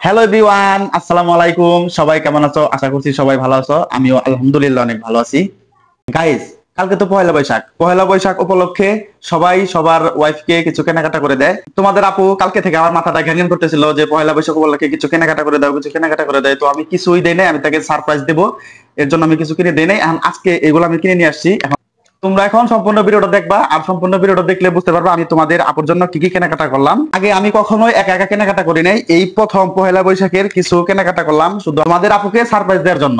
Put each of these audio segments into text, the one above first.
Hello everyone, আসসালামু আলাইকুম। সবাই কেমন আছো? আশা করছি সবাই ভালো আছো। আমিও আলহামদুলিল্লাহ অনেক ভালো আছি। গাইস, কালকে তো পয়লা বৈশাখ। পয়লা বৈশাখ উপলক্ষে সবাই সবার ওয়াইফকে কিছু কেনাকাটা করে দেয়। তোমাদের আপু কালকে থেকে আমার মাথাটা ঘ্যানঘ্যান করতেছিল যে পয়লা বৈশাখ উপলক্ষে কিছু কেনাকাটা করে দাও, কিছু কেনাকাটা করে দেয়। তো আমি কিছুই দেই নাই, আমি তাকে সারপ্রাইজ দেবো, এর জন্য আমি কিছু কিনে দেই নাই। এখন আজকে এগুলো আমি কিনে নিয়ে আসছি। তোমরা এখন সম্পূর্ণ ভিডিওটা দেখবা, আর সম্পূর্ণ ভিডিওটা দেখলে বুঝতে পারবা আমি তোমাদের আপুর জন্য কি কি কেনাকাটা করলাম। আগে আমি কখনোই একা একা কেনাকাটা করি নাই, এই প্রথম পহেলা বৈশাখের কিছু কেনাকাটা করলাম শুধু আমাদের আপুকে সারপ্রাইজ দেওয়ার জন্য।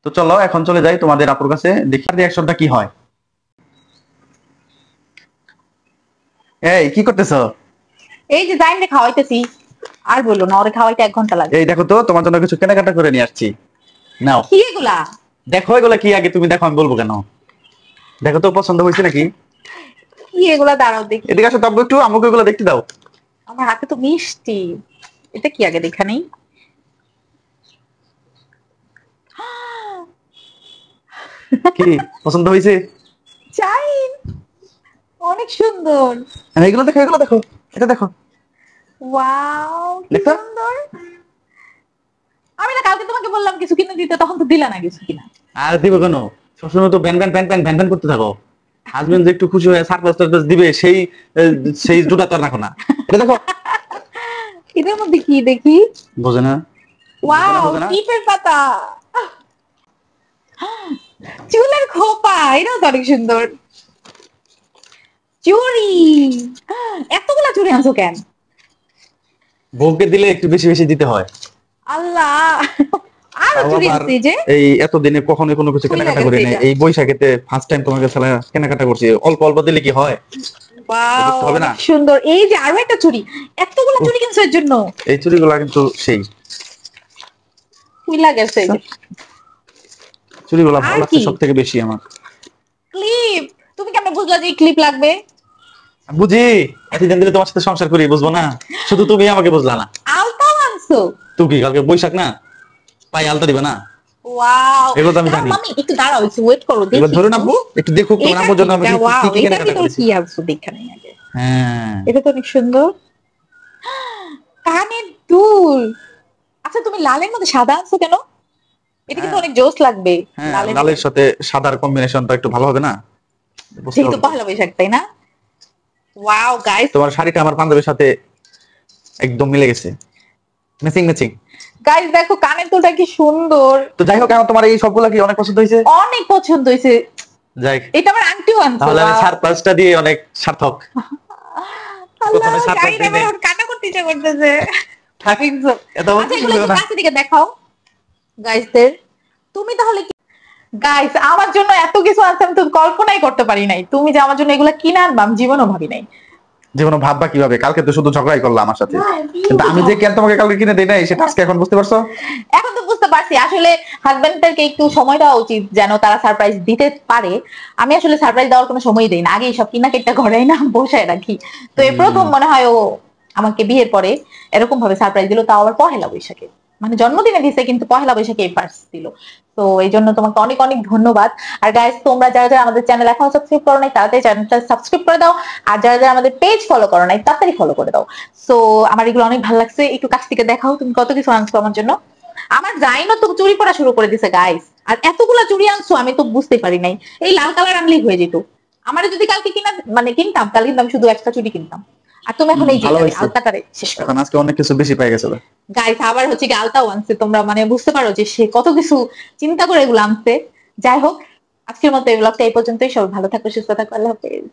তো চলো এখন চলে যাই তোমাদের আপুর কাছে, দেখি রিয়াকশনটা কি হয়। এই কি করতেছো? এই যে জাইন খাওয়াইতেছি। আর বললো না, ওরে খাওয়াইতে 1 ঘন্টা লাগে। এই দেখো তো, তোমার জন্য কিছু কেনাকাটা করে নিয়ে আসছি, নাও। কি এগুলা? দেখো এগুলা কি, আগে তুমি দেখো, আমি বলবো কেন। দেখো তো পছন্দ হয়েছে নাকি। কি এগুলা? দাঁড়াও দেখি। এদিকে আসো, তবে একটু আমাকে এগুলো দেখতে দাও। আমার হাতে তো মিষ্টি। এটা কি আগে দেখা নেই? কি পছন্দ হয়েছে? জাইন, অনেক সুন্দর। এগুলো দেখো, এগুলো দেখো, এটা দেখো। ওয়াও, কি দেখো। সুন্দর। আমি না কালকে তোমাকে বললাম কিছু কিনে দিতে, তখন তো দিলা না কিছু কিনা। আর দিবে কেন? সবসময় তো ban ban ban ban ban ban করতে থাকো। হাজবেন্ড যে একটু খুশি হয়ে সারপ্রাইজ টারপ্রাইজ দিবে, সেই দুটা তো আর রাখো না। এটা দেখো। এটার মধ্যে কি দেখি? বোঝে না? ওয়াও, বোঝে না? টিপের পাতা, চুলের খোপা, এটাও তো অনেক সুন্দর। চুড়ি, এতগুলা চুড়ি আনছো কেন? বউকে দিলে একটু বেশি বেশি দিতে হয়। আল্লাহ, আরো তাও চুড়ি আবার আনছি যে। এই এতদিনে কখনো কোনো কিছু কেনাকাটা করি নাই, এই বৈশাখেতে ফার্স্ট টাইম তোমাকে কেনাকাটা করছি। অল্প অল্প দিলে কি হয়? ওয়াও, বুঝতে হবে না? অনেক সুন্দর। এই যে আরো একটা চুড়ি, এতগুলো চুড়ি কিনছো এর জন্য? এই চুড়িগুলা কিন্তু সেই খুইলা গেছে এই যে। চুড়িগুলা ভালো আর লাগছে কি? সব থেকে বেশি আমার। ক্লিপ, তুমি কেমন বুঝলা যে ক্লিপ লাগবে? বুঝি, এতদিন ধরে তোমার সাথে সংসার করি, বুঝবো না? শুধু তুমি আমাকে বুঝলা না। আলতাও আনছো? তুমি কি কালকে বৈশাখ না, পাই আলতা দিবে না? ওয়াও, এগুলো তো আমি জানি। মামি একটু দাঁড়াও, একটু ওয়েট করো, দেখি। এবার ধরুন আব্বু একটু দেখুক তোমার আব্বুর জন্য আমি ওয়াও, কি কি এটার কেনাকাটা ভিতর করেছি। কি আনছো দেখা নেই আগে। হ্যাঁ, এটা তো অনেক সুন্দর। কানের দুল। আচ্ছা, তুমি লালের মধ্যে সাদা আনছো কেন? এটা কিন্তু হ্যাঁ, অনেক জোস লাগবে। হ্যাঁ, লালের লালের সাথে সাদার কম্বিনেশনটা একটু ভালো হবে না? বুঝতে যেহেতু হবে তো। পহেলা বৈশাখ, তাই না? ওয়াও গাইস, তোমার শাড়িটা আমার পাঞ্জাবির সাথে একদম মিলে গেছে, ম্যাচিং ম্যাচিং। গাইস দেখো কানের দুলটা কি সুন্দর। তো যাই হোক, এখন তোমার এই সবগুলা কি অনেক পছন্দ হয়েছে? অনেক পছন্দ হয়েছে। যাই, এটা আমার আন্টিও আনছে। তাহলে আমি সারপ্রাইজটা দিয়ে অনেক সার্থক। আল্লাহ, প্রথমে সারপ্রাইজ জানি না, দিয়ে আমার এখন কান্না করতে ইচ্ছা করতেছে। থাক, এত আচ্ছা, কিছু এগুলো একটু না। কাছে দিকে দেখাও গাইসদের। তুমি তাহলে কি গাইস, আমার জন্য এত কিছু আছে আমি তো কল্পনাই করতে পারি নাই। তুমি যে আমার জন্য এগুলা কিনে আনবা আমি জীবনও ভাবি নাই। জীবনে ভাববা কিভাবে? কালকে তো শুধু ঝগড়াই করলাম আমার সাথে, কিন্তু আমি যে কেন তোমাকে কালকে কিনে দেই নাই সেটা আজকে এখন বুঝতে পারছো? এখন তো বুঝতে পারছি আসলে হাজবেন্ডদেরকে একটু সময় দেওয়া উচিত যেন তারা সারপ্রাইজ দিতে পারে। আমি আসলে সারপ্রাইজ দেওয়ার কোনো সময় দেই না, আগেই সব কিনা ঘরে না বসায় রাখি। তো এই প্রথম মনে হয় ও আমাকে বিয়ের পরে এরকম ভাবে সারপ্রাইজ দিল, তাও আবার পহেলা বৈশাখে। মানে জন্মদিনে দিছে কিন্তু পহেলা বৈশাখে ফার্স্ট দিল। তো এই জন্য তোমাকে অনেক অনেক ধন্যবাদ। আর গাইস, তোমরা যারা যারা আমাদের চ্যানেল এখনো সাবস্ক্রাইব করো নাই তাড়াতাড়ি চ্যানেলটা সাবস্ক্রাইব করে দাও। আর যারা যারা আমাদের পেজ ফলো করো নাই তাড়াতাড়ি ফলো করে দাও। সো আমার এগুলো অনেক ভালো লাগছে। একটু কাছ থেকে দেখাও তুমি কত কিছু আনছো আমার জন্য। আমার জাইনও তো চুরি পরা শুরু করে দিছে গাইস। আর এতগুলা চুরি আনছো আমি তো বুঝতেই পারি নাই। এই লাল কালার আনলেই হয়ে যেত। আমার যদি কালকে কিনতাম, কালকে কিন্তু আমি শুধু একটা চুরি কিনতাম। আর তুমি এখন এই যে ভালো হয়েছে, আলতাটারে শেষ করো। এখন আজকে অনেক কিছু বেশি পেয়ে গেছে। গাইস আবার হচ্ছে কি আলতাও আনছে, তোমরা মানে বুঝতে পারো যে সে কত কিছু চিন্তা করে এগুলো আনছে। যাই হোক, আজকের মতো এই ব্লগটা এই পর্যন্তই। সবাই ভালো থাকো, সুস্থ থাকো, আল্লাহ হাফেজ।